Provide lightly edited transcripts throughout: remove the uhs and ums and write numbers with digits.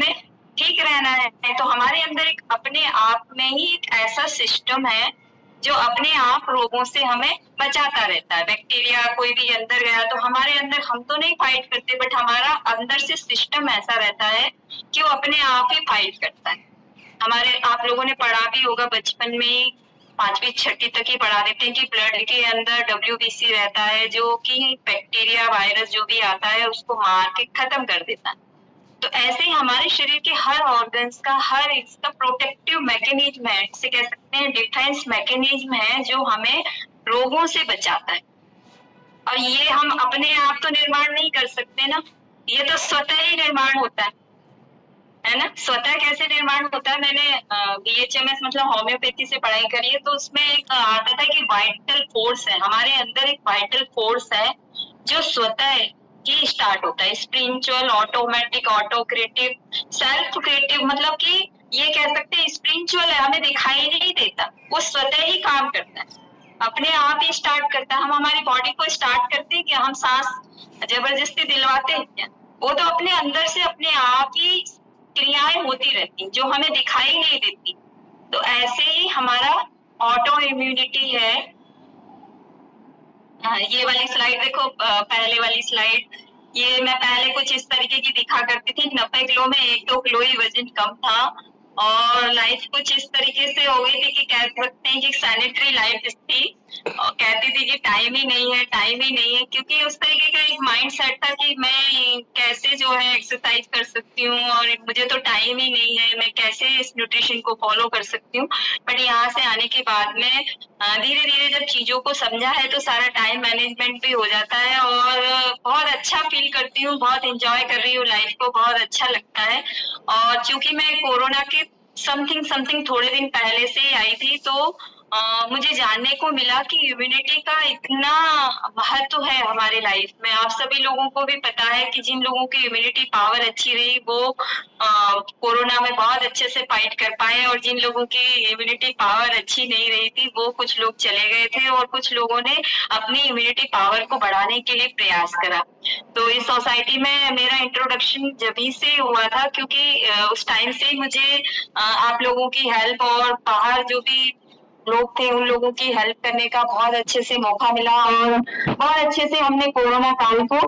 हमें ठीक रहना है, तो हमारे अंदर एक अपने आप में ही एक ऐसा सिस्टम है जो अपने आप रोगों से हमें बचाता रहता है। बैक्टीरिया कोई भी अंदर गया तो हमारे अंदर, हम तो नहीं फाइट करते, बट हमारा अंदर से सिस्टम ऐसा रहता है कि वो अपने आप ही फाइट करता है। हमारे, आप लोगों ने पढ़ा भी होगा बचपन में, 5वीं 6वीं तक ही पढ़ा देते हैं कि ब्लड के अंदर WBC रहता है, जो कि बैक्टीरिया वायरस जो भी आता है उसको मार के खत्म कर देता है। तो ऐसे ही हमारे शरीर के हर ऑर्गन्स का, हर इसका प्रोटेक्टिव मैकेनिज्म है, इसे कह सकते हैं डिफेंस मैकेनिज्म है, जो हमें रोगों से बचाता है। और ये हम अपने आप तो निर्माण नहीं कर सकते ना, ये तो स्वतः ही निर्माण होता है ना। स्वतः कैसे निर्माण होता है, मैंने BHMS मतलब होम्योपैथी से पढ़ाई करी है, तो उसमें एक आता था कि वाइटल फोर्स है, हमारे अंदर एक वाइटल फोर्स है जो स्वतः ही स्टार्ट होता है। Spiritual, automatic, auto creative, self creative, मतलब कि ये कह सकते हैं स्पिरिचुअल है, हमें दिखाई नहीं देता, वो स्वतः ही काम करता है, अपने आप ही स्टार्ट करता है। हम हमारी बॉडी को स्टार्ट करते हैं कि हम सांस जबरदस्ती दिलवाते हैं क्या? वो तो अपने अंदर से अपने आप ही क्रियाएं होती रहती जो हमें दिखाई नहीं देती। तो ऐसे ही हमारा ऑटो इम्यूनिटी है। ये वाली स्लाइड देखो, पहले वाली स्लाइड, ये मैं पहले कुछ इस तरीके की दिखा करती थी। 90 किलो में 1-2 किलो ही वजन कम था और लाइफ कुछ इस तरीके से हो गई थी कि कह सकते हैं कि सैनिटरी लाइफ थी, और कहती थी कि टाइम ही नहीं है, टाइम ही नहीं है, क्योंकि उस तरीके का एक माइंड सेट था कि मैं कैसे जो है एक्सरसाइज कर सकती हूँ और मुझे तो टाइम ही नहीं है, मैं कैसे इस न्यूट्रिशन को फॉलो कर सकती हूँ। बट यहाँ से आने के बाद में धीरे धीरे जब चीजों को समझा है तो सारा टाइम मैनेजमेंट भी हो जाता है और बहुत अच्छा फील करती हूँ, बहुत एंजॉय कर रही हूँ लाइफ को, बहुत अच्छा लगता है। और चूंकि मैं कोरोना के समथिंग थोड़े दिन पहले से ही आई थी, तो मुझे जानने को मिला कि इम्यूनिटी का इतना महत्व है हमारे लाइफ में। आप सभी लोगों को भी पता है कि जिन लोगों की इम्यूनिटी पावर अच्छी रही वो कोरोना में बहुत अच्छे से फाइट कर पाए, और जिन लोगों की इम्यूनिटी पावर अच्छी नहीं रही थी वो कुछ लोग चले गए थे और कुछ लोगों ने अपनी इम्यूनिटी पावर को बढ़ाने के लिए प्रयास करा। तो इस सोसाइटी में मेरा इंट्रोडक्शन जभी से हुआ था, क्योंकि उस टाइम से मुझे आप लोगों की हेल्प और बाहर जो भी लोग थे उन लोगों की हेल्प करने का बहुत अच्छे से मौका मिला, और बहुत अच्छे से हमने कोरोना काल को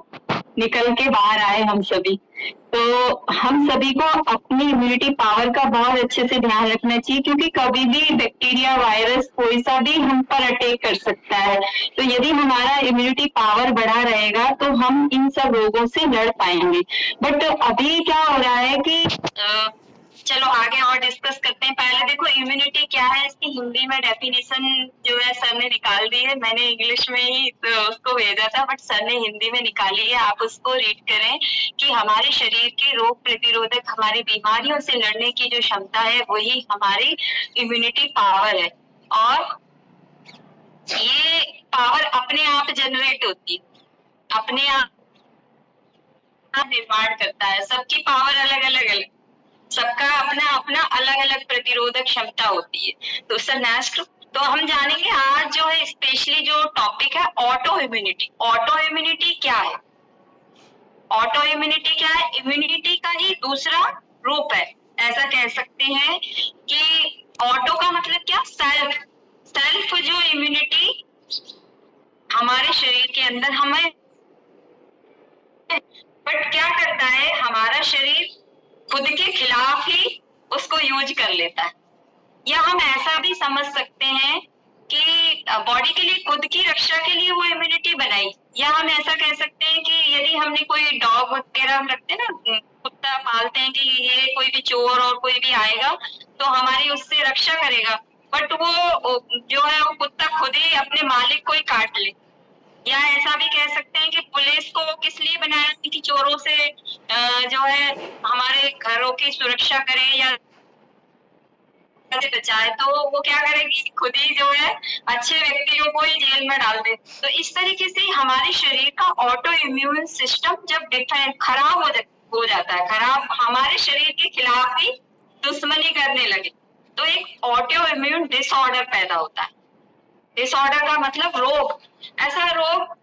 निकल के बाहर आए हम सभी। तो हम सभी को अपनी इम्यूनिटी पावर का बहुत अच्छे से ध्यान रखना चाहिए, क्योंकि कभी भी बैक्टीरिया, वायरस, कोई सा भी हम पर अटैक कर सकता है। तो यदि हमारा इम्यूनिटी पावर बढ़ा रहेगा तो हम इन सब रोगों से लड़ पाएंगे। बट अभी क्या हो रहा है कि चलो आगे और डिस्कस करते हैं। पहले देखो इम्यूनिटी क्या है, इसकी हिंदी में डेफिनेशन जो है सर ने निकाल दी है, मैंने इंग्लिश में ही उसको भेजा था बट सर ने हिंदी में निकाली है, आप उसको रीड करें कि हमारे शरीर की रोग प्रतिरोधक, हमारी बीमारियों से लड़ने की जो क्षमता है वही हमारी इम्यूनिटी पावर है। और ये पावर अपने आप जनरेट होती है, अपने आप निर्माण करता है। सबकी पावर अलग अलग है, सबका अपना अपना अलग अलग प्रतिरोधक क्षमता होती है। तो सर नेक्स्ट, तो हम जानेंगे आज जो है स्पेशली जो टॉपिक है ऑटो इम्यूनिटी। ऑटो इम्यूनिटी क्या है? ऑटो इम्यूनिटी क्या है? इम्यूनिटी का ही दूसरा रूप है, ऐसा कह सकते हैं कि ऑटो का मतलब क्या? सेल्फ। सेल्फ जो इम्यूनिटी हमारे शरीर के अंदर हमें, बट क्या करता है हमारा शरीर खुद के खिलाफ ही उसको यूज कर लेता है। या हम ऐसा भी समझ सकते हैं कि बॉडी के लिए, खुद की रक्षा के लिए वो इम्यूनिटी बनाई। या हम ऐसा कह सकते हैं कि यदि हमने कोई डॉग वगैरह हम रखते हैं ना, कुत्ता पालते हैं कि ये कोई भी चोर और कोई भी आएगा तो हमारी उससे रक्षा करेगा, बट वो जो है वो कुत्ता खुद ही अपने मालिक को ही काट ले। या ऐसा भी कह सकते हैं कि पुलिस को किस लिए बनाया कि चोरों से जो है हमारे घरों की सुरक्षा करे या बचाए, तो वो क्या करेगी, खुद ही जो है अच्छे व्यक्तियों को ही जेल में डाल दे। तो इस तरीके से हमारे शरीर का ऑटो इम्यून सिस्टम जब खराब हो जाता है, खराब, हमारे शरीर के खिलाफ ही दुश्मनी करने लगे, तो एक ऑटो इम्यून डिसऑर्डर पैदा होता है। डिसऑर्डर का मतलब रोग, ऐसा रोग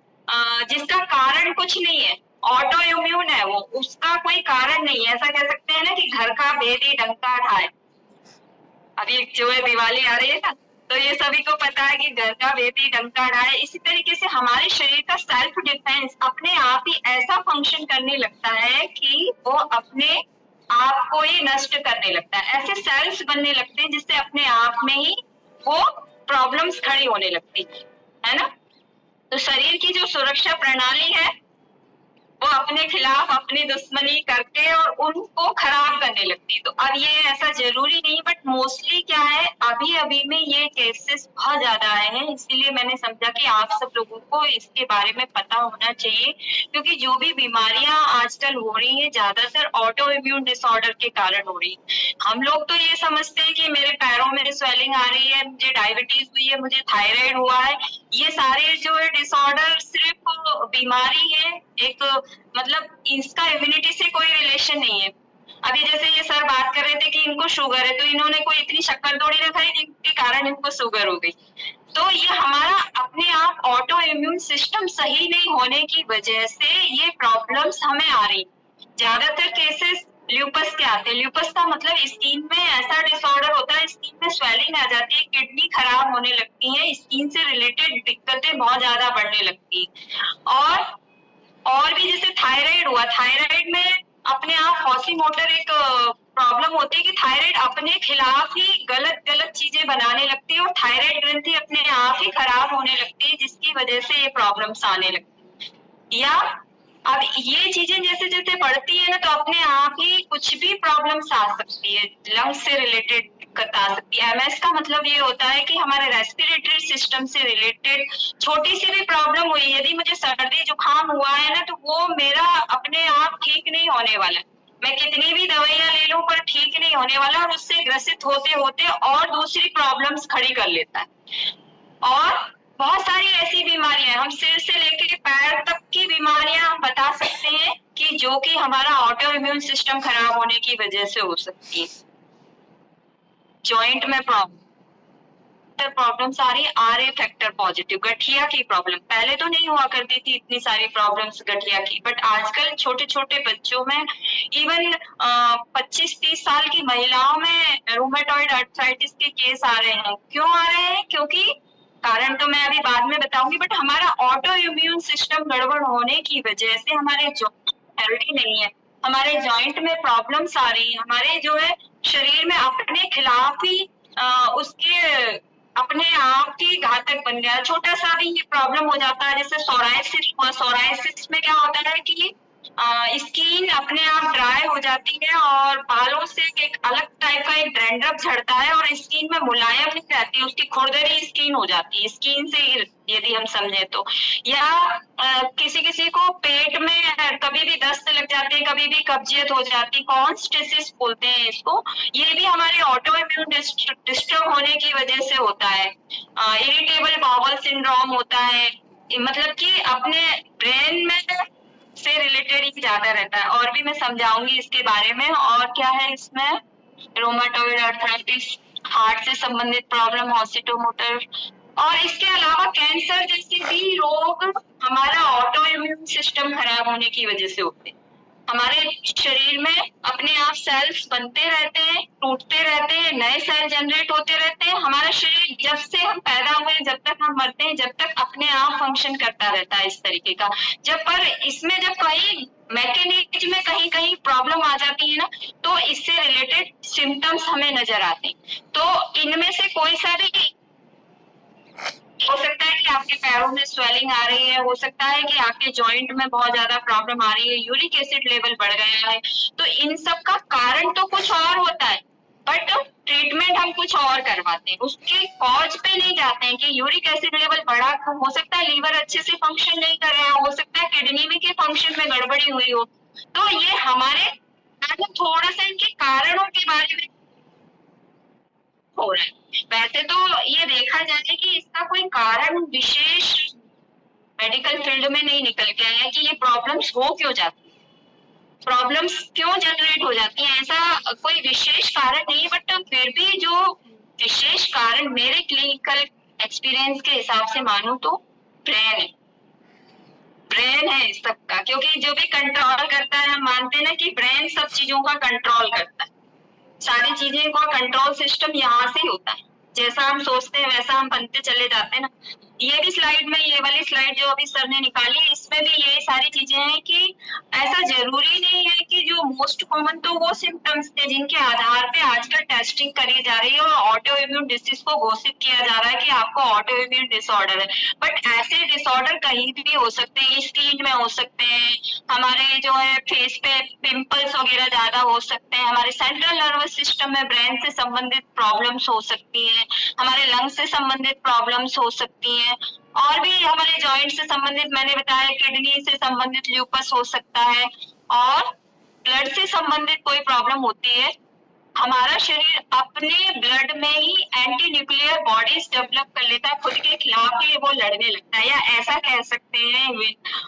जिसका कारण कुछ नहीं है, ऑटो इम्यून है वो, उसका कोई कारण नहीं है। ऐसा कह सकते हैं ना कि घर भेद ही डंका ढाए। अभी जो है दिवाली आ रही है ना, तो ये सभी को पता है कि घर का भेद ही डंका ढाए। इसी तरीके से हमारे शरीर का सेल्फ डिफेंस अपने आप ही ऐसा फंक्शन करने लगता है कि वो अपने आप को ही नष्ट करने लगता है। ऐसे सेल्स बनने लगते हैं जिससे अपने आप में ही वो प्रॉब्लम्स खड़ी होने लगती है ना। तो शरीर की जो सुरक्षा प्रणाली है वो अपने खिलाफ अपनी दुश्मनी करके और उनको खराब करने लगती है। तो अब ये ऐसा जरूरी नहीं, बट मोस्टली क्या है, अभी अभी में ये केसेस बहुत ज्यादा आए हैं, इसीलिए मैंने समझा कि आप सब लोगों को इसके बारे में पता होना चाहिए। क्योंकि जो भी बीमारियां आजकल हो रही है ज्यादातर ऑटो इम्यून डिसऑर्डर के कारण हो रही है। हम लोग तो ये समझते हैं कि मेरे पैरों में स्वेलिंग आ रही है, मुझे डायबिटीज हुई है, मुझे थायराइड हुआ है, ये सारे जो है डिसऑर्डर सिर्फ बीमारी है एक, मतलब इसका इम्यूनिटी से कोई रिलेशन नहीं है। अभी जैसे ये सर बात कर रहे थे कि इनको शुगर है, तो इन्होंने कोई इतनी शक्कर थोड़ी ना खाई जिनके कारण इनको शुगर हो गई। तो ये हमारा अपने आप ऑटो इम्यून सिस्टम सही नहीं होने की वजह से ये प्रॉब्लम्स हमें आ रही। ज्यादातर केसेस ल्यूपस के आते हैं। ल्यूपस का मतलब स्किन में ऐसा डिसऑर्डर होता है, स्किन में स्वेलिंग आ जाती है, किडनी खराब होने लगती है, स्किन से रिलेटेड दिक्कतें बहुत ज्यादा बढ़ने लगती है। और भी जैसे थायराइड हुआ, थायराइड में अपने आप हॉसी मोटर एक प्रॉब्लम होती है कि थायराइड अपने खिलाफ ही गलत गलत चीजें बनाने लगती है और थायराइड ग्रंथि अपने आप ही खराब होने लगती है, जिसकी वजह से ये प्रॉब्लम्स आने लगती है। या अब ये चीजें जैसे जैसे बढ़ती है ना, तो अपने आप ही कुछ भी प्रॉब्लम्स आ सकती है, लंग्स से रिलेटेड दिक्कत आ सकती है। एमएस का मतलब ये होता है कि हमारे रेस्पिरेटरी सिस्टम से रिलेटेड छोटी सी भी प्रॉब्लम हुई, यदि मुझे सर्दी जुकाम हुआ है ना, तो वो मेरा अपने आप ठीक नहीं होने वाला। मैं कितनी भी दवाइयां ले लूं पर ठीक नहीं होने वाला, और उससे ग्रसित होते होते और दूसरी प्रॉब्लम्स खड़ी कर लेता है। और बहुत सारी ऐसी बीमारियां, हम सिर से लेकर पैर तक की बीमारियां हम बता सकते हैं कि जो कि हमारा ऑटो इम्यून सिस्टम खराब होने की वजह से हो सकती है। जॉइंट में प्रॉब्लम्स आ रही है, RA फैक्टर पॉजिटिव, गठिया की प्रॉब्लम। पहले तो नहीं हुआ करती थी इतनी सारी प्रॉब्लम्स गठिया की, बट आजकल छोटे छोटे बच्चों में, इवन 25-30 साल की महिलाओं में रूमेटॉइड आर्थराइटिस के केस आ रहे हैं। क्यों आ रहे हैं? क्योंकि कारण तो मैं अभी बाद में बताऊंगी, बट हमारा ऑटो इम्यून सिस्टम गड़बड़ होने की वजह से हमारे जॉइंट हेल्दी नहीं है, हमारे जॉइंट में प्रॉब्लम्स आ रही है, हमारे जो है शरीर में अपने खिलाफ ही उसके अपने आप ही घातक बन गया। छोटा सा भी ये प्रॉब्लम हो जाता है, जैसे सोरायसिस हुआ। सोरायसिस में क्या होता है कि स्किन अपने आप ड्राई हो जाती है और बालों से एक अलग टाइप का एक डैंड्रफ झड़ता है और स्किन में मुलायम नहीं रहती, उसकी खुरदरी स्किन हो जाती है, स्किन से यदि हम समझे तो। या किसी किसी को पेट में कभी भी दस्त लग जाते हैं, कभी भी कब्जियत हो जाती, कॉन्स्टिसिस बोलते हैं इसको। ये भी हमारे ऑटो इम्यून डिस्टर्ब होने की वजह से होता है। इरिटेबल बाउल सिंड्रोम होता है, मतलब कि अपने ब्रेन में से रिलेटेड ही ज्यादा रहता है। और भी मैं समझाऊंगी इसके बारे में। और क्या है इसमें, रोमाटॉइड आर्थराइटिस, हार्ट से संबंधित प्रॉब्लम, ऑसिटोमोटर, और इसके अलावा कैंसर जैसे भी रोग हमारा ऑटो इम्यून सिस्टम खराब होने की वजह से होते हैं। हमारे शरीर में अपने आप सेल्स बनते रहते हैं, टूटते रहते हैं, नए सेल जनरेट होते रहते हैं। हमारा शरीर जब से हम पैदा हुए जब तक हम मरते हैं, जब तक अपने आप फंक्शन करता रहता है इस तरीके का। पर इसमें जब कहीं मैकेनिज्म में कहीं कहीं प्रॉब्लम आ जाती है ना, तो इससे रिलेटेड सिम्टम्स हमें नजर आते हैं। तो इनमें से कोई सा भी हो सकता है कि आपके पैरों में स्वेलिंग आ रही है, हो सकता है कि आपके जॉइंट में बहुत ज्यादा प्रॉब्लम आ रही है, यूरिक एसिड लेवल बढ़ गया है। तो इन सब का कारण तो कुछ और होता है, बट ट्रीटमेंट हम कुछ और करवाते हैं, उसके कॉज पे नहीं जाते हैं कि यूरिक एसिड लेवल बढ़ा, हो सकता है लीवर अच्छे से फंक्शन नहीं कर रहा हो सकता है किडनी में के फंक्शन में गड़बड़ी हुई हो। तो ये हमारे थोड़ा सा इनके कारणों के बारे में हो रहा है। वैसे तो ये देखा जाए कि इसका कोई कारण विशेष मेडिकल फील्ड में नहीं निकल के आया कि ये प्रॉब्लम्स हो क्यों जाती है, प्रॉब्लम्स क्यों जनरेट हो जाती है, ऐसा कोई विशेष कारण नहीं है। बट फिर भी जो विशेष कारण मेरे क्लिनिकल एक्सपीरियंस के हिसाब से मानूं तो ब्रेन है। ब्रेन है इस सबका, क्योंकि जो भी कंट्रोल करता है, हम मानते हैं ना कि ब्रेन सब चीजों का कंट्रोल करता है। सारी चीजें का कंट्रोल सिस्टम यहाँ से ही होता है। जैसा हम सोचते हैं वैसा हम बनते चले जाते हैं ना। ये भी स्लाइड में, ये वाली स्लाइड जो अभी सर ने निकाली, इसमें भी ये सारी चीजें हैं कि ऐसा जरूरी नहीं है कि जो मोस्ट कॉमन तो वो सिम्टम्स थे जिनके आधार पे आजकल टेस्टिंग करी जा रही है और ऑटो इम्यून डिसीज को घोषित किया जा रहा है कि आपको ऑटो इम्यून डिसऑर्डर है। बट ऐसे डिसऑर्डर कहीं भी हो सकते हैं, स्किन में हो सकते हैं, हमारे जो है फेस पे पिंपल्स वगैरह ज्यादा हो सकते हैं, हमारे सेंट्रल नर्वस सिस्टम में ब्रेन से संबंधित प्रॉब्लम्स हो सकती हैं, हमारे लंग्स से संबंधित प्रॉब्लम्स हो सकती हैं, और भी हमारे जॉइंट से संबंधित, मैंने बताया किडनी से संबंधित ल्यूपस हो सकता है, और ब्लड से संबंधित कोई प्रॉब्लम होती है। हमारा शरीर अपने ब्लड में ही एंटी न्यूक्लियर बॉडीज डेवलप कर लेता है, खुद के खिलाफ ही वो लड़ने लगता है। या ऐसा कह सकते हैं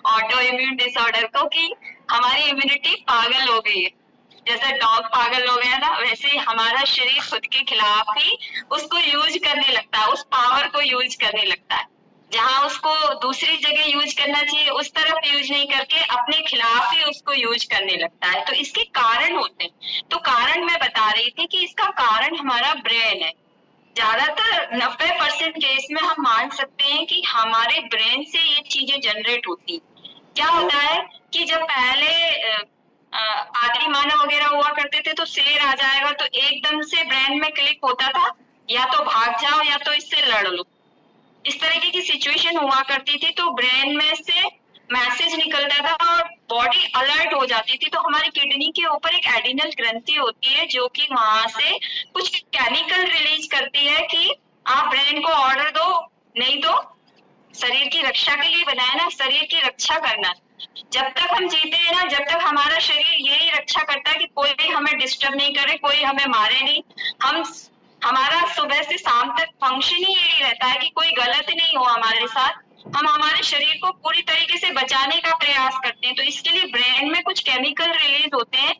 ऑटो इम्यून डिसऑर्डर को कि हमारी इम्यूनिटी पागल हो गई है। जैसे डॉग पागल हो गया ना, वैसे ही हमारा शरीर खुद के खिलाफ ही उसको यूज करने लगता है, उस पावर को यूज करने लगता है। जहाँ उसको दूसरी जगह यूज करना चाहिए उस तरफ यूज नहीं करके अपने खिलाफ ही उसको यूज करने लगता है। तो इसके कारण होते हैं। तो कारण मैं बता रही थी कि इसका कारण हमारा ब्रेन है। ज्यादातर 90% केस में हम मान सकते हैं कि हमारे ब्रेन से ये चीजें जनरेट होती। क्या होता है कि जब पहले आदि मानव वगैरह हुआ करते थे तो शेर आ जाएगा तो एकदम से ब्रेन में क्लिक होता था, या तो भाग जाओ या तो इससे लड़ लो। इस तरीके की सिचुएशन हुआ करती थी, तो ब्रेन में से मैसेज निकलता था और बॉडी अलर्ट हो जाती थी। तो हमारी किडनी के ऊपर एक एडिनल ग्रंथि होती है जो कि वहां से कुछ केमिकल रिलीज करती है कि आप ब्रेन को ऑर्डर दो, नहीं तो शरीर की रक्षा के लिए बनाया ना, शरीर की रक्षा करना। जब तक हम जीते हैं ना, जब तक हमारा शरीर यही रक्षा करता है कि कोई भी हमें डिस्टर्ब नहीं करे, कोई हमें मारे नहीं, हम हमारा सुबह से शाम तक फंक्शन ही यही रहता है कि कोई गलत नहीं हो हमारे साथ, हम हमारे शरीर को पूरी तरीके से बचाने का प्रयास करते हैं। तो इसके लिए ब्रेन में कुछ केमिकल रिलीज होते हैं,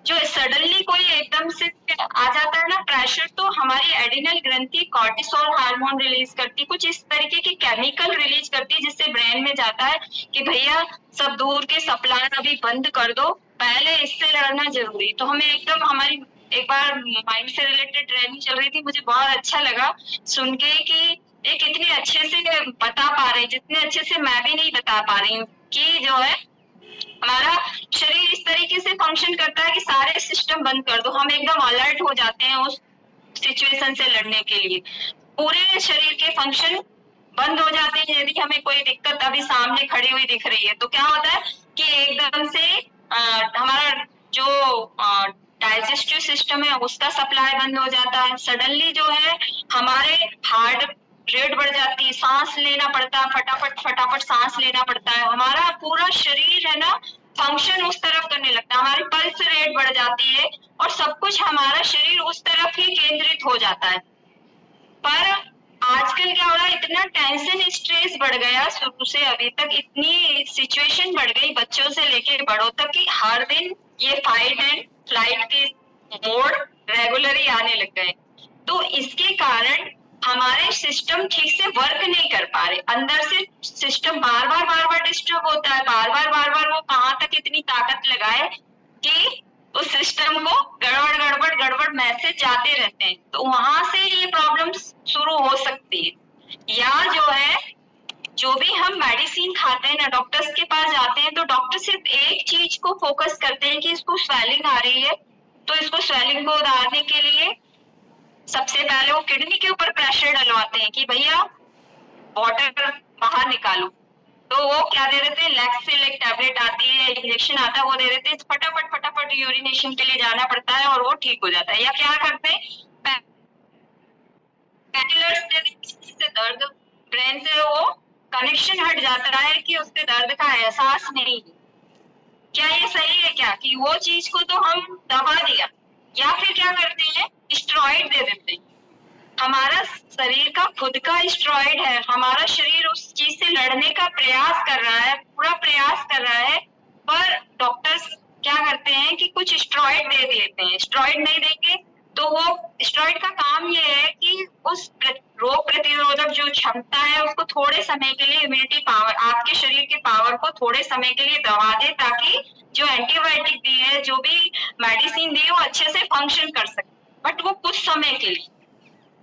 जो सडनली कोई एकदम से आ जाता है ना प्रेशर, तो हमारी एडिनल ग्रंथि कॉर्टिसोल हार्मोन रिलीज करती, कुछ इस तरीके की केमिकल रिलीज करती है जिससे ब्रेन में जाता है कि भैया सब दूर के सप्लाई अभी बंद कर दो, पहले इससे लड़ना जरूरी। तो हमें एकदम, हमारी एक बार माइंड से रिलेटेड ट्रेनिंग चल रही थी, मुझे बहुत अच्छा लगा सुन के कि एक इतने अच्छे से बता पा रहे, जितने अच्छे से मैं भी नहीं बता पा रही हूँ, कि जो है हमारा शरीर इस तरीके से फंक्शन करता है कि सारे सिस्टम बंद कर दो, हम एकदम अलर्ट हो जाते हैं उस सिचुएशन से लड़ने के लिए। पूरे शरीर के फंक्शन बंद हो जाते हैं। यदि हमें कोई दिक्कत अभी सामने खड़ी हुई दिख रही है तो क्या होता है कि एकदम से हमारा जो डाइजेस्टिव सिस्टम है उसका सप्लाई बंद हो जाता है। सडनली जो है हमारे हार्ट रेट बढ़ जाती है, सांस लेना पड़ता है, फटाफट सांस लेना पड़ता है, हमारा पूरा शरीर है ना फंक्शन उस तरफ करने लगता है, हमारी पल्स रेट बढ़ जाती है और सब कुछ हमारा शरीर उस तरफ ही केंद्रित हो जाता है। पर आजकल क्या हो रहा है, इतना टेंशन स्ट्रेस बढ़ गया, शुरू से अभी तक इतनी सिचुएशन बढ़ गई बच्चों से लेके बड़ों तक कि हर दिन ये फाइट एंड फ्लाइट के मोड रेगुलरली आने लग गए। तो इसके कारण हमारे सिस्टम ठीक से वर्क नहीं कर पा रहे, अंदर से सिस्टम बार बार डिस्टर्ब होता है, बार बार वो कहाँ तक इतनी ताकत लगाए कि उस सिस्टम को गड़बड़ मैसेज जाते रहते हैं। तो वहां से ये प्रॉब्लम शुरू हो सकती है। या जो है, जो भी हम मेडिसिन खाते हैं ना, डॉक्टर्स के पास जाते हैं तो डॉक्टर सिर्फ एक चीज को फोकस करते हैं कि इसको स्वेलिंग आ रही है, तो इसको स्वेलिंग को उतारने के लिए सबसे पहले वो किडनी के ऊपर प्रेशर डलवाते हैं कि भैया वाटर बाहर निकालो। तो वो क्या दे देते हैं, लैक्सिल एक टैबलेट आती है, इंजेक्शन आता है, वो दे देते हैं, फटाफट यूरिनेशन के लिए जाना पड़ता है और वो ठीक हो जाता है। या क्या करते हैं, पेनिलर्स दे देते हैं, जिससे दर्द ब्रेन से वो कनेक्शन हट जाता है कि उसके दर्द का एहसास नहीं। क्या ये सही है क्या कि वो चीज को तो हम दबा दिया। या फिर क्या करते हैं, स्टेरॉइड दे देते हैं। हमारा शरीर का खुद का स्टेरॉइड है, हमारा शरीर उस चीज से लड़ने का प्रयास कर रहा है, पूरा प्रयास कर रहा है, पर डॉक्टर्स क्या करते हैं कि कुछ स्टेरॉइड दे देते हैं। स्टेरॉइड नहीं देंगे तो वो स्टेरॉइड का काम ये है कि उस रोग प्रतिरोधक जो क्षमता है उसको थोड़े समय के लिए, इम्यूनिटी पावर, आपके शरीर के पावर को थोड़े समय के लिए दबा दे, ताकि जो एंटीबायोटिक दी है, जो भी मेडिसिन दी है, वो अच्छे से फंक्शन कर सके। बट वो कुछ समय के लिए,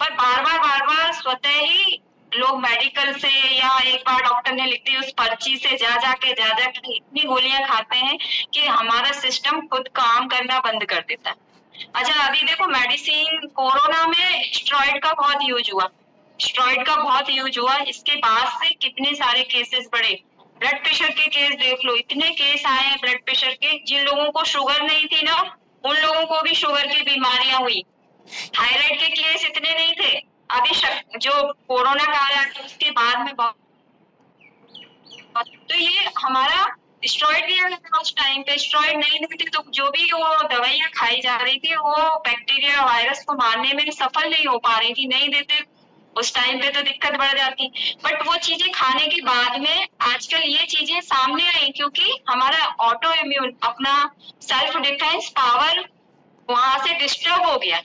पर बार बार स्वतः ही लोग मेडिकल से या एक बार डॉक्टर ने लिख दी उस पर्ची से जा जाके इतनी गोलियां खाते हैं कि हमारा सिस्टम खुद काम करना बंद कर देता है। अच्छा अभी देखो मेडिसिन, कोरोना में स्टेरॉइड का बहुत यूज हुआ, स्टेरॉइड का बहुत यूज हुआ, इसके बाद से कितने सारे केसेस बढ़े। ब्लड प्रेशर के केस देख लो, इतने केस आए हैं ब्लड प्रेशर के, जिन लोगों को शुगर नहीं थी ना उन लोगों को भी शुगर की बीमारियां हुई। थायराइड के केस इतने नहीं थे, अभी जो कोरोना काल आया उसके बाद में बहुत, तो ये हमारा स्टेरॉइड दिया गया उस टाइम पे, स्टेरॉइड नहीं थी तो जो भी वो दवाइयां खाई जा रही थी वो बैक्टीरिया वायरस को मारने में सफल नहीं हो पा रही थी, नहीं देते उस टाइम पे तो दिक्कत बढ़ जाती। बट वो चीजें खाने के बाद में आजकल ये चीजें सामने आई क्योंकि हमारा ऑटो इम्यून, अपना सेल्फ डिफेंस पावर वहां से डिस्टर्ब हो गया।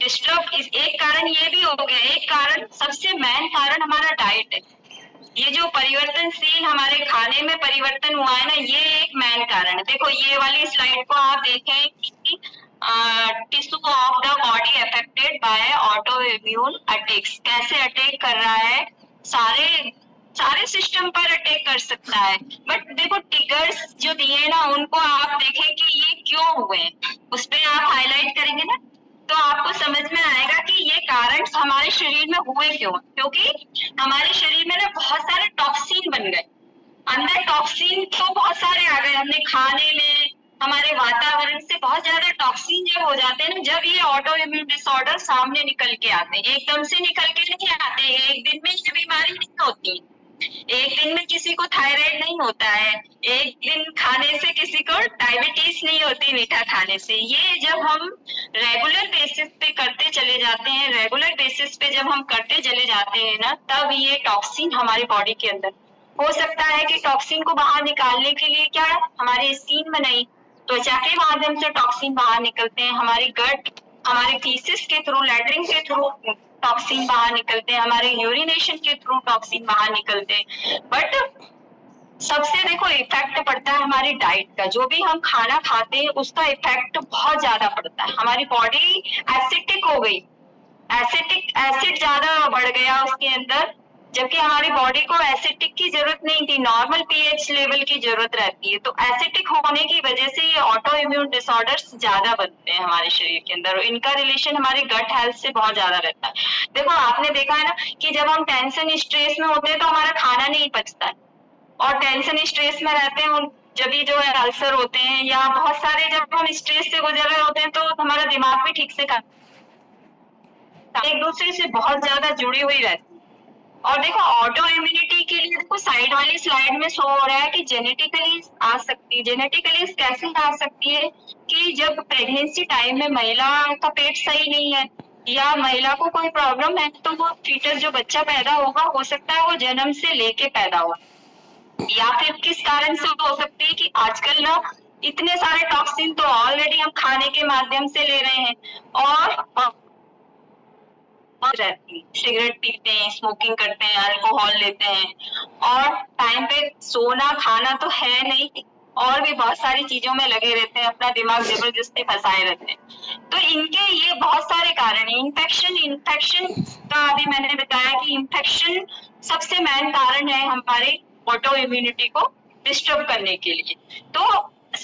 डिस्टर्ब एक कारण ये भी हो गया, एक कारण सबसे मेन कारण हमारा डाइट है। ये जो परिवर्तनशील हमारे खाने में परिवर्तन हुआ है ना, ये एक मेन कारण है। देखो ये वाली स्लाइड को आप देखें कि tissue of the body affected by auto immune attacks, कैसे अटैक कर रहा है, सारे सिस्टम पर अटैक कर सकता है। बट देखो ट्रिगर्स जो दिए ना उनको आप देखें कि ये क्यों हुए, उस पर आप हाईलाइट करेंगे ना तो आपको समझ में आएगा कि ये कारण हमारे शरीर में हुए क्यों, क्योंकि हमारे शरीर में ना बहुत सारे टॉक्सिन बन गए, अंदर टॉक्सिन तो बहुत सारे आ गए, हमने खाने में, हमारे वातावरण से बहुत ज्यादा टॉक्सिन जब हो जाते हैं ना, जब ये ऑटो इम्यून डिसऑर्डर सामने निकल के आते हैं, एकदम से निकल के नहीं आते, एक दिन में ये बीमारी नहीं होती, एक दिन में किसी को थायराइड नहीं होता है, एक दिन खाने से किसी को डायबिटीज नहीं होती मीठा खाने से। ये जब हम रेगुलर बेसिस पे करते चले जाते हैं, रेगुलर बेसिस पे जब हम करते चले जाते हैं ना, तब ये टॉक्सिन हमारी बॉडी के अंदर हो सकता है कि टॉक्सिन को बाहर निकालने के लिए क्या हमारी स्किन में नहीं, त्वचा के माध्यम से टॉक्सिन बाहर निकलते हैं, हमारी गट, हमारे फीसिस के थ्रू, लैट्रिन के थ्रू टॉक्सिन बाहर निकलते हैं, हमारे यूरिनेशन के थ्रू टॉक्सिन बाहर निकलते हैं। बट सबसे देखो इफेक्ट पड़ता है हमारी डाइट का, जो भी हम खाना खाते हैं उसका इफेक्ट बहुत ज्यादा पड़ता है। हमारी बॉडी एसिडिक हो गई, एसिड ज्यादा बढ़ गया उसके अंदर, जबकि हमारी बॉडी को एसिडिक की जरूरत नहीं थी, नॉर्मल पीएच लेवल की जरूरत रहती है। तो एसिडिक होने की वजह से ये ऑटो इम्यून डिसऑर्डर्स ज्यादा बनते हैं हमारे शरीर के अंदर, और इनका रिलेशन हमारे गट हेल्थ से बहुत ज्यादा रहता है। देखो आपने देखा है ना कि जब हम टेंशन स्ट्रेस में होते हैं तो हमारा खाना नहीं पचता है, और टेंशन स्ट्रेस में रहते हैं जब भी जो है अल्सर होते हैं या बहुत सारे, जब हम स्ट्रेस से गुजर रहे होते हैं तो हमारा दिमाग भी ठीक से एक दूसरे से बहुत ज्यादा जुड़ी हुई रहती है। और देखो ऑटो इम्यूनिटी के लिए देखो साइड वाली स्लाइड में शो हो रहा है कि जेनेटिकली आ सकती है। जेनेटिकली कैसे आ सकती है कि जब प्रेगनेंसी टाइम में महिला का पेट सही नहीं है या महिला को कोई प्रॉब्लम है तो वो फीटस जो बच्चा पैदा होगा हो सकता है वो जन्म से लेके पैदा हो, या फिर किस कारण से हो सकती है कि आजकल ना इतने सारे टॉक्सिन तो ऑलरेडी हम खाने के माध्यम से ले रहे हैं, और रहती, सिगरेट पीते हैं, स्मोकिंग करते हैं, अल्कोहल लेते हैं, और टाइम पे सोना खाना तो है नहीं, और भी बहुत सारी चीजों में लगे रहते हैं, अपना दिमाग जबरदस्ती फंसाए रहते हैं। तो इनके ये बहुत सारे कारण है। इन्फेक्शन का अभी मैंने बताया कि इन्फेक्शन सबसे मेन कारण है हमारे ऑटो इम्यूनिटी को डिस्टर्ब करने के लिए। तो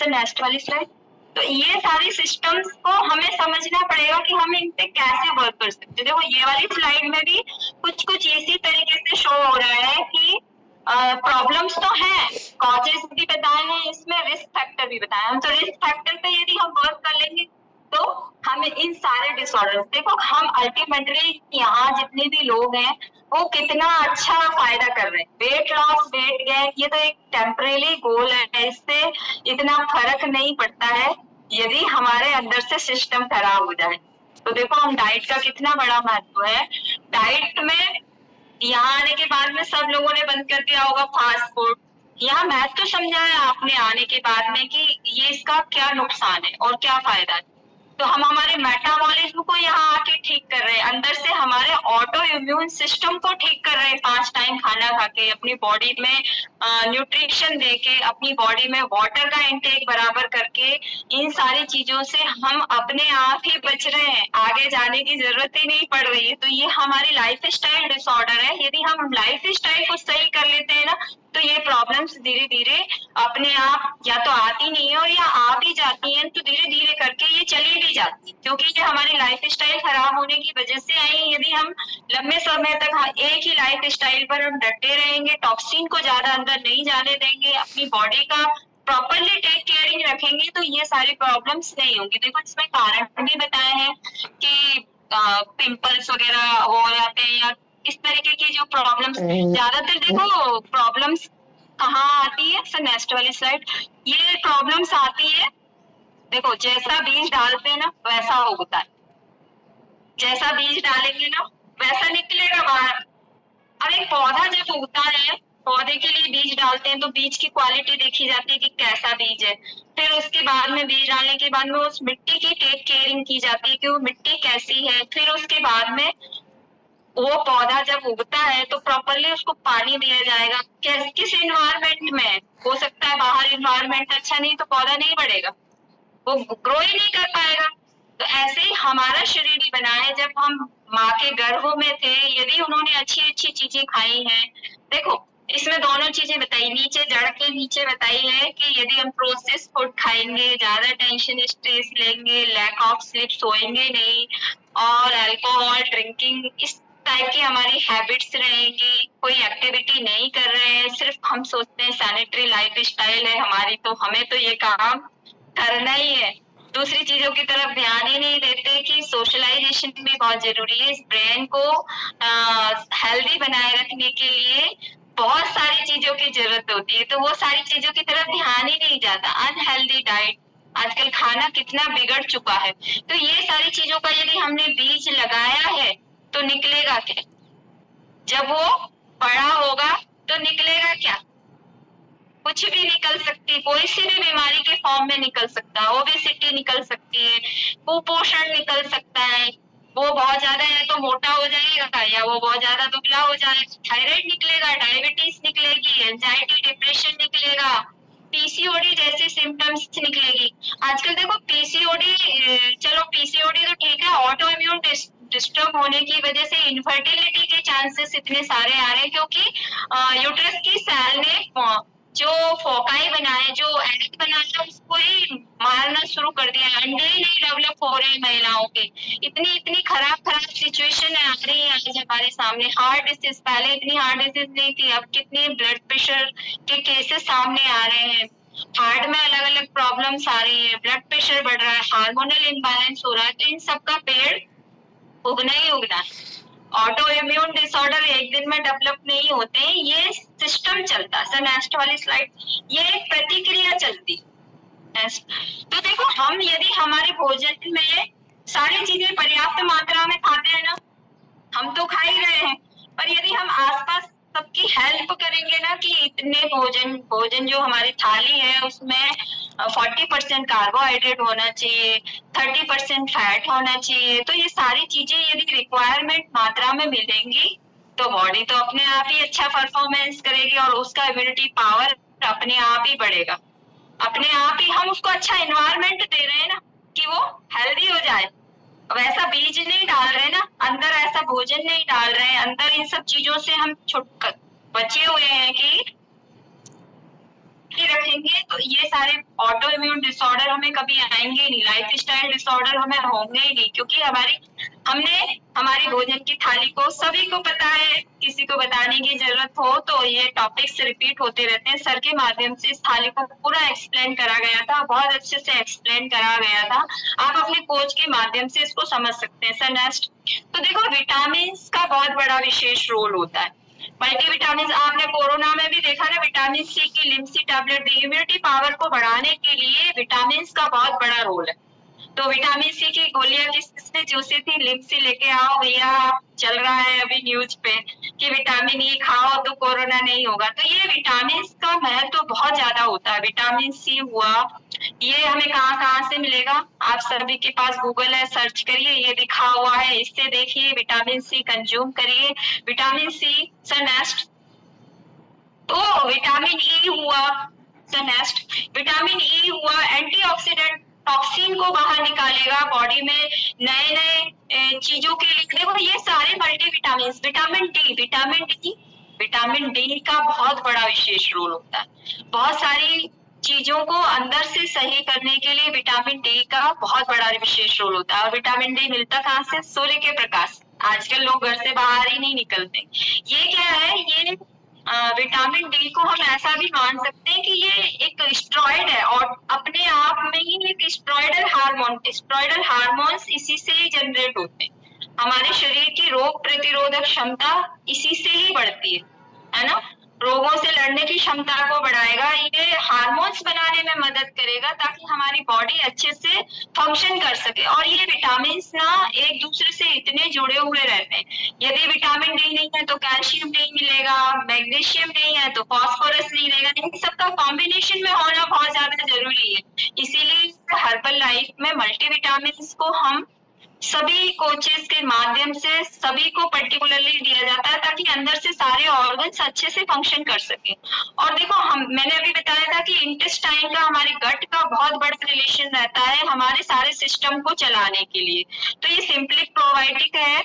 नेक्स्ट वाली स्लाइड। तो ये सारे सिस्टम्स को हमें समझना पड़ेगा कि हम इन पे कैसे वर्क कर सकते हैं। देखो ये वाली स्लाइड में भी कुछ इसी तरीके से शो हो रहा है कि प्रॉब्लम्स तो हैं, कॉजेस भी बताए हैं, इसमें रिस्क फैक्टर भी बताए हैं। तो रिस्क फैक्टर पे यदि हम वर्क कर लेंगे तो हमें इन सारे डिसऑर्डर, देखो हम अल्टीमेटली यहाँ जितने भी लोग हैं वो कितना अच्छा फायदा कर रहे हैं। वेट लॉस, वेट गेन, ये तो एक टेम्परेरी गोल है, इससे इतना फर्क नहीं पड़ता है यदि हमारे अंदर से सिस्टम खराब हो जाए। तो देखो हम डाइट का कितना बड़ा महत्व है। डाइट में यहाँ आने के बाद में सब लोगों ने बंद कर दिया होगा फास्ट फूड, यहाँ महत्व तो समझाया आपने आने के बाद में कि ये इसका क्या नुकसान है और क्या फायदा है। तो हम हमारे मेटाबॉलिज्म को यहाँ आके ठीक कर रहे हैं, अंदर से हमारे ऑटो इम्यून सिस्टम को ठीक कर रहे हैं, 5 टाइम खाना खा के, अपनी बॉडी में न्यूट्रिशन दे के, अपनी बॉडी में वाटर का इंटेक बराबर करके, इन सारी चीजों से हम अपने आप ही बच बच रहे हैं, आगे जाने की जरूरत ही नहीं पड़ रही है। तो ये हमारी लाइफ स्टाइल डिसऑर्डर है। यदि हम लाइफ स्टाइल को सही कर लेते हैं ना, तो ये प्रॉब्लम्स धीरे धीरे अपने आप या तो आती नहीं है, और या आ भी जाती हैं तो धीरे धीरे करके ये चली भी जाती है, क्योंकि ये हमारी लाइफ स्टाइल खराब होने की वजह से आई। यदि हम लंबे समय तक एक ही लाइफ स्टाइल पर हम डटे रहेंगे, टॉक्सिन को ज्यादा अंदर नहीं जाने देंगे, अपनी बॉडी का प्रॉपरली टेक केयरिंग रखेंगे, तो ये सारी प्रॉब्लम्स नहीं होंगी। देखो इसमें कारण भी बताए हैं कि पिंपल्स वगैरह हो जाते हैं, या इस तरीके की जो प्रॉब्लम्स, ज्यादातर देखो प्रॉब्लम्स कहाँ आती है। सर नेक्स्ट वाली स्लाइड। ये प्रॉब्लम्स आती है, देखो जैसा बीज डालते हैं ना वैसा उगता है, जैसा बीज डालेंगे ना वैसा निकलेगा बाहर। अब एक पौधा जब उगता है, पौधे के लिए बीज डालते हैं तो बीज की क्वालिटी देखी जाती है कि कैसा बीज है। फिर उसके बाद में बीज डालने के बाद में उस मिट्टी की टेक केयरिंग की जाती है कि वो मिट्टी कैसी है। फिर उसके बाद में वो पौधा जब उगता है तो प्रॉपरली उसको पानी दिया जाएगा। किस इन्वायरमेंट में, हो सकता है बाहर इन्वायरमेंट अच्छा नहीं तो पौधा नहीं बढ़ेगा, वो ग्रो ही नहीं कर पाएगा। तो ऐसे ही हमारा शरीर ही बना है। जब हम माँ के गर्भ में थे, यदि उन्होंने अच्छी अच्छी चीजें खाई हैं, देखो इसमें दोनों चीजें बताई, नीचे जड़ के नीचे बताई है कि यदि हम प्रोसेस फूड खाएंगे, ज्यादा टेंशन स्ट्रेस लेंगे, लैक ऑफ स्लीप, सोएंगे नहीं, और अल्कोहल ड्रिंकिंग इस टाइप की हमारी हैबिट्स रहेंगी, कोई एक्टिविटी नहीं कर रहे हैं, सिर्फ हम सोचते हैं सैनिटरी लाइफ स्टाइल है हमारी तो हमें तो ये काम करना ही है, दूसरी चीजों की तरफ ध्यान ही नहीं देते कि सोशलाइजेशन भी बहुत जरूरी है। इस ब्रेन को हेल्दी बनाए रखने के लिए बहुत सारी चीजों की जरूरत होती है, तो वो सारी चीजों की तरफ ध्यान ही नहीं जाता। अनहेल्दी डाइट, आजकल खाना कितना बिगड़ चुका है। तो ये सारी चीजों का यदि हमने बीज लगाया है तो निकलेगा क्या, जब वो बड़ा होगा तो निकलेगा क्या, कुछ भी निकल सकती, कोई सी भी बीमारी के फॉर्म में निकल सकता है। ओबेसिटी निकल सकती है, कुपोषण निकल सकता है, वो बहुत ज्यादा है तो मोटा हो जाएगा, या वो बहुत ज्यादा दुबला हो जाएगा, थायराइड निकलेगा, डायबिटीज निकलेगी, एंजाइटी डिप्रेशन निकलेगा, पीसीओडी जैसे सिम्टम्स निकलेगी। आजकल देखो पीसीओडी, चलो पीसीओडी तो ठीक है, ऑटो इम्यून डिस्टर्ब होने की वजह से इनफर्टिलिटी के चांसेस इतने सारे आ रहे हैं, क्योंकि यूट्रस की सेल ने जो फोकाई बनाए, जो एग बनाया, उसको ही मारना शुरू कर दिया, अंडे ही नहीं डेवलप हो रहे महिलाओं के। इतनी इतनी खराब सिचुएशन आ रही है आज हमारे सामने। हार्ट डिसीज, पहले इतनी हार्ट डिसीज नहीं थी, अब कितने ब्लड प्रेशर के केसेस सामने आ रहे हैं, हार्ट में अलग अलग प्रॉब्लम्स आ रही है, ब्लड प्रेशर बढ़ रहा है, हार्मोनल इम्बैलेंस हो रहा है। तो इन सबका पेड़ उगना ही उगना है। ऑटो इम्यून डिसऑर्डर एक दिन में डेवलप नहीं होते, ये सिस्टम चलता है। नेक्स्ट वाली स्लाइड। ये एक प्रतिक्रिया चलती। तो देखो हम यदि हमारे भोजन में सारी चीजें पर्याप्त मात्रा में खाते हैं ना, हम तो खा ही रहे हैं, पर यदि हम आसपास सबकी हेल्प करेंगे ना कि इतने भोजन जो हमारी थाली है उसमें 40% कार्बोहाइड्रेट होना चाहिए, 30% फैट होना चाहिए, तो ये सारी चीजें यदि रिक्वायरमेंट मात्रा में मिलेंगी तो बॉडी तो अपने आप ही अच्छा परफॉर्मेंस करेगी, और उसका इम्यूनिटी पावर अपने आप ही बढ़ेगा। अपने आप ही हम उसको अच्छा एनवायरनमेंट दे रहे हैं ना कि वो हेल्दी हो जाए। वैसा बीज नहीं डाल रहे ना अंदर, ऐसा भोजन नहीं डाल रहे हैं अंदर, इन सब चीजों से हम बचे हुए हैं कि रखेंगे तो ये सारे ऑटो इम्यून डिसऑर्डर हमें कभी आएंगे नहीं, लाइफ स्टाइल डिसऑर्डर हमें होंगे ही नहीं, क्योंकि हमने हमारी भोजन की थाली को सभी को पता है, किसी को बताने की जरूरत हो तो ये टॉपिक्स रिपीट होते रहते हैं। सर के माध्यम से इस थाली को पूरा एक्सप्लेन करा गया था, बहुत अच्छे से एक्सप्लेन करा गया था, आप अपने कोच के माध्यम से इसको समझ सकते हैं। Sir next. तो देखो विटामिन का बहुत बड़ा विशेष रोल होता है। मल्टीविटामिन आपने कोरोना में भी देखा ना, विटामिन सी की लिम्सी टैबलेट दी, इम्यूनिटी पावर को बढ़ाने के लिए विटामिन का बहुत बड़ा रोल है। तो विटामिन सी की गोलियां किसने चूसी थी, लिम्सी लेके आओ भैया, चल रहा है अभी न्यूज पे कि विटामिन ई खाओ तो कोरोना नहीं होगा। तो ये विटामिन का महत्व तो बहुत ज्यादा होता है। विटामिन सी हुआ, ये हमें कहाँ से मिलेगा, आप सभी के पास गूगल है, सर्च करिए, ये लिखा हुआ है, इससे देखिए विटामिन सी कंज्यूम करिए। Vitamin C. Sir next. तो विटामिन ई हुआ। Sir next. विटामिन ई हुआ एंटीऑक्सीडेंट, टॉक्सिन को बाहर निकालेगा, बॉडी में नए नए चीजों के लिए। देखो ये सारे मल्टीविटामिन, विटामिन डी का बहुत बड़ा विशेष रोल होता है। बहुत सारी चीजों को अंदर से सही करने के लिए विटामिन डी का बहुत बड़ा विशेष रोल होता है। और विटामिन डी मिलता कहाँ से? सूर्य के प्रकाश। आजकल लोग घर से बाहर ही नहीं निकलते। ये क्या है? ये विटामिन डी को हम ऐसा भी मान सकते हैं कि ये एक स्टेरॉइड है और अपने आप में ही एक स्टेरॉइडल हार्मोन्स इसी से ही जनरेट होते हैं। हमारे शरीर की रोग प्रतिरोधक क्षमता इसी से ही बढ़ती है ना? रोगों से लड़ने की क्षमता को बढ़ाएगा, ये हार्मोन्स बनाने में मदद करेगा ताकि हमारी बॉडी अच्छे से फंक्शन कर सके। और ये विटामिन ना एक दूसरे से इतने जुड़े हुए रहते हैं। यदि विटामिन डी नहीं है तो कैल्शियम नहीं मिलेगा, मैग्नीशियम नहीं है तो फास्फोरस नहीं मिलेगा। इन सबका कॉम्बिनेशन में होना बहुत ज्यादा जरूरी है। इसीलिए हर्बल लाइफ में मल्टीविटामिन को हम सभी कोचेस के माध्यम से सभी को पर्टिकुलरली दिया जाता है ताकि अंदर से सारे ऑर्गन्स अच्छे से फंक्शन कर सके। और देखो मैंने अभी बताया था कि इंटेस्टाइन का, हमारे गट का बहुत बड़ा रिलेशन रहता है हमारे सारे सिस्टम को चलाने के लिए। तो ये सिंपली प्रोबायोटिक है,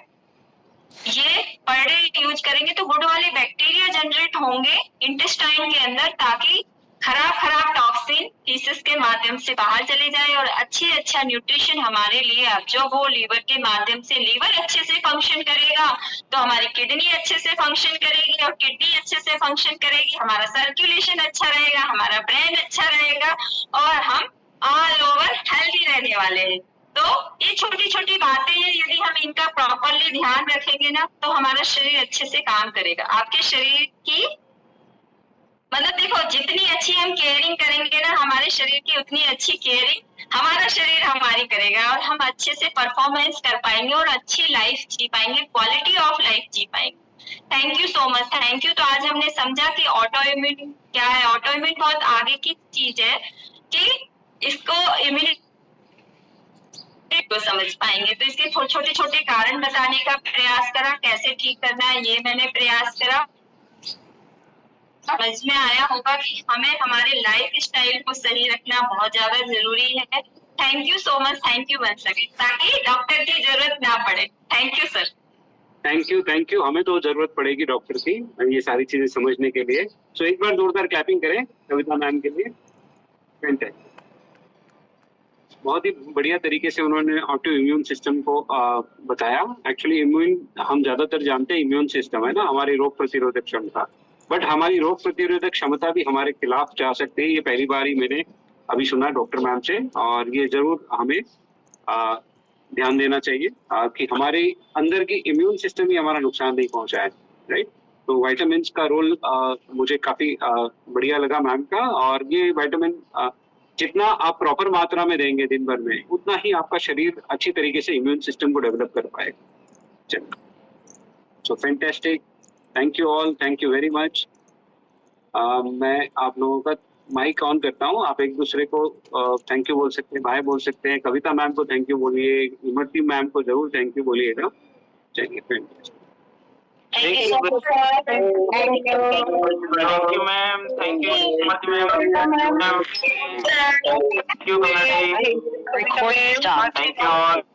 ये पर डे यूज करेंगे तो गुड वाले बैक्टीरिया जनरेट होंगे इंटेस्टाइन के अंदर, ताकि खराब टॉक्सिन फीसेस के माध्यम से बाहर चले जाए और अच्छा न्यूट्रिशन हमारे लिए एब्जॉर्ब हो लीवर के माध्यम से। लीवर अच्छे से फंक्शन करेगा तो हमारी किडनी अच्छे से फंक्शन करेगी, और किडनी अच्छे से फंक्शन करेगी, हमारा सर्कुलेशन अच्छा रहेगा, हमारा ब्रेन अच्छा रहेगा, और हम ऑल ओवर हेल्दी रहने वाले हैं। तो ये छोटी छोटी बातें हैं, यदि हम इनका प्रॉपरली ध्यान रखेंगे ना तो हमारा शरीर अच्छे से काम करेगा। आपके शरीर की मतलब देखो, जितनी अच्छी हम केयरिंग करेंगे ना हमारे शरीर की, उतनी अच्छी केयरिंग हमारा शरीर हमारी करेगा, और हम अच्छे से परफॉर्मेंस कर पाएंगे और अच्छी लाइफ जी पाएंगे, क्वालिटी ऑफ लाइफ जी पाएंगे। Thank you so much, thank you. तो आज हमने समझा कि ऑटो इम्यून क्या है। ऑटो इम्यून बहुत आगे की चीज है कि इसको इम्यूनिटी को समझ पाएंगे। तो इसके छोटे छोटे कारण बताने का प्रयास करा, कैसे ठीक करना है ये मैंने प्रयास करा। समझ में आया होगा कि हमें हमारे लाइफ स्टाइल को सही रखना बहुत ज्यादा जरूरी है। Thank you so much, thank you once again, ताकि डॉक्टर की जरूरत ना पड़े। Thank you sir. Thank you. हमें तो जरूरत पड़ेगी डॉक्टर की ये सारी चीजें समझने के लिए। सो एक बार जोरदार क्लैपिंग करें कविता मैम के लिए। फैंटास्टिक, बहुत ही बढ़िया तरीके से उन्होंने ऑटो इम्यून सिस्टम को बताया। एक्चुअली इम्यून हम ज्यादातर जानते हैं इम्यून सिस्टम है ना, हमारी रोग प्रतिरोधक क्षमता, बट हमारी रोग प्रतिरोधक क्षमता भी हमारे खिलाफ जा सकती है। ये पहली बार ही मैंने अभी सुना डॉक्टर मैम से, और ये जरूर हमें ध्यान देना चाहिए कि हमारे अंदर की इम्यून सिस्टम ही हमारा नुकसान नहीं पहुंचाए, राइट। तो विटामिन का रोल मुझे काफी बढ़िया लगा मैम का, और ये विटामिन जितना आप प्रॉपर मात्रा में देंगे दिन भर में, उतना ही आपका शरीर अच्छी तरीके से इम्यून सिस्टम को डेवलप कर पाएगा। चलिए, सो fantastic, thank you all, thank you very much. मैं आप लोगों का माइक ऑन करता हूँ, आप एक दूसरे को थैंक यू बोल सकते हैं, बाय बोल सकते हैं। कविता मैम को थैंक यू बोलिए, इमरती मैम को जरूर थैंक यू बोलिएगा। चलिए, fantastic. Thank you so much, sir. Thank you, ma'am. Thank you, Mati ma'am. Thank you, Kamlesh. Recording stop. Thank you all.